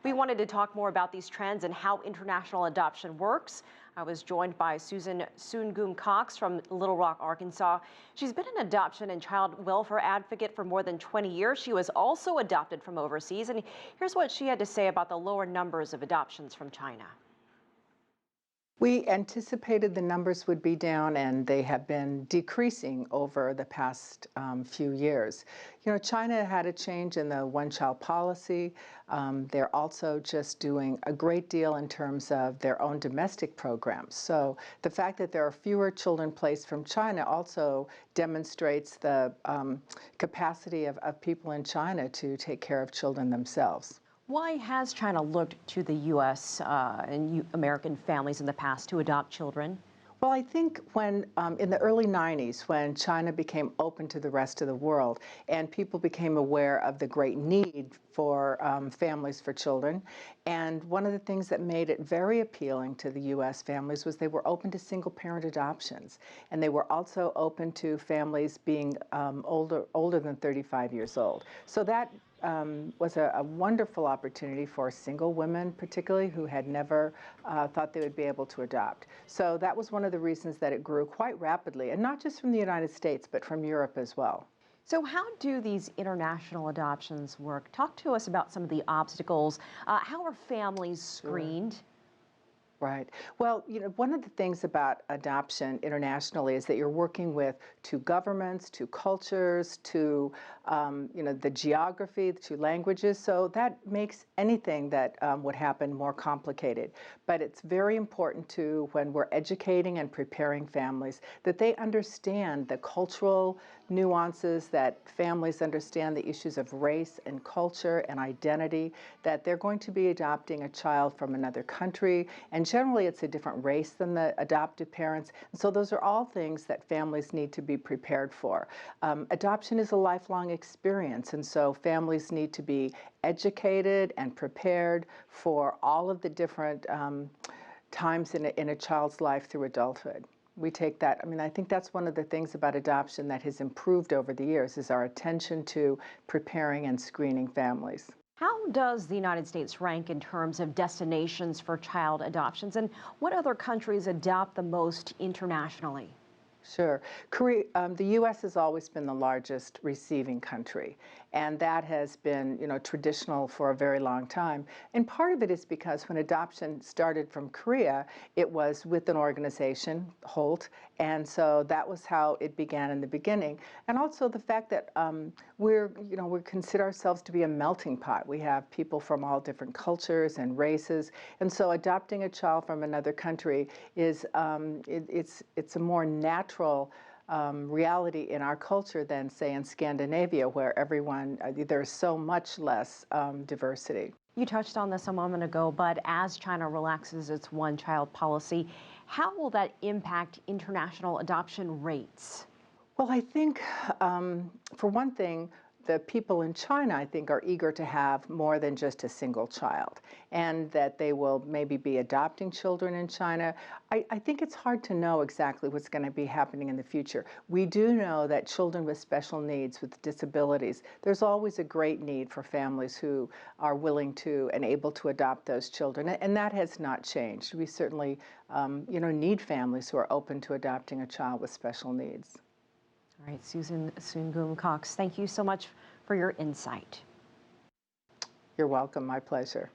We wanted to talk more about these trends and how international adoption works. I was joined by Susan Soonkeum Cox from Little Rock, Arkansas. She's been an adoption and child welfare advocate for more than 20 years. She was also adopted from overseas, and here's what she had to say about the lower numbers of adoptions from China. We anticipated the numbers would be down, and they have been decreasing over the past few years. You know, China had a change in the one-child policy. They're also just doing a great deal in terms of their own domestic programs. So the fact that there are fewer children placed from China also demonstrates the capacity of people in China to take care of children themselves. Why has China looked to the U.S. And American families in the past to adopt children? Well, I think when in the early 90s, when China became open to the rest of the world and people became aware of the great need for families for children, and one of the things that made it very appealing to the U.S. families was they were open to single-parent adoptions, and they were also open to families being older than 35 years old. So that was a wonderful opportunity for single women, particularly, who had never thought they would be able to adopt. So that was one of the reasons that it grew quite rapidly, and not just from the United States, but from Europe as well. So how do these international adoptions work? Talk to us about some of the obstacles. How are families screened? Sure. Right. Well, you know, one of the things about adoption internationally is that you're working with two governments, two cultures, two, you know, the geography, the two languages. So that makes anything that would happen more complicated. But it's very important too, when we're educating and preparing families, that they understand the cultural nuances, that families understand the issues of race and culture and identity, that they're going to be adopting a child from another country, and generally it's a different race than the adoptive parents. And so those are all things that families need to be prepared for. Adoption is a lifelong experience, and so families need to be educated and prepared for all of the different times in a child's life through adulthood. We take that, I mean, I think that's one of the things about adoption that has improved over the years, is our attention to preparing and screening families. How does the United States rank in terms of destinations for child adoptions, and what other countries adopt the most internationally? Sure. The U.S. has always been the largest receiving country, and that has been, you know, traditional for a very long time. And part of it is because when adoption started from Korea, it was with an organization, Holt, and so that was how it began in the beginning. And also the fact that we consider ourselves to be a melting pot. We have people from all different cultures and races, and so adopting a child from another country is it's a more natural reality in our culture than, say, in Scandinavia, where there's so much less diversity. You touched on this a moment ago, but as China relaxes its one-child policy, how will that impact international adoption rates? Well, I think, for one thing, the people in China, I think, are eager to have more than just a single child, and that they will maybe be adopting children in China. I think it's hard to know exactly what's going to be happening in the future. We do know that children with special needs, with disabilities, there's always a great need for families who are willing to and able to adopt those children, and that has not changed. We certainly, need families who are open to adopting a child with special needs. All right, Susan Soonkeum Cox, thank you so much for your insight. You're welcome. My pleasure.